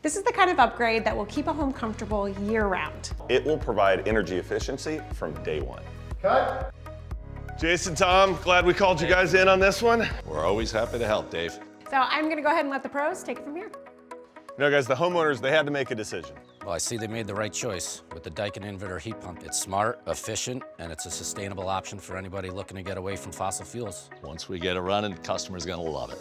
This is the kind of upgrade that will keep a home comfortable year-round. It will provide energy efficiency from day one. Cut. Jason, Tom, glad we called you guys in on this one. We're always happy to help, Dave. So I'm gonna go ahead and let the pros take it from here. You know, guys, the homeowners, they had to make a decision. Well, I see they made the right choice with the Daikin inverter heat pump. It's smart, efficient, and it's a sustainable option for anybody looking to get away from fossil fuels. Once we get it running, customers are gonna love it.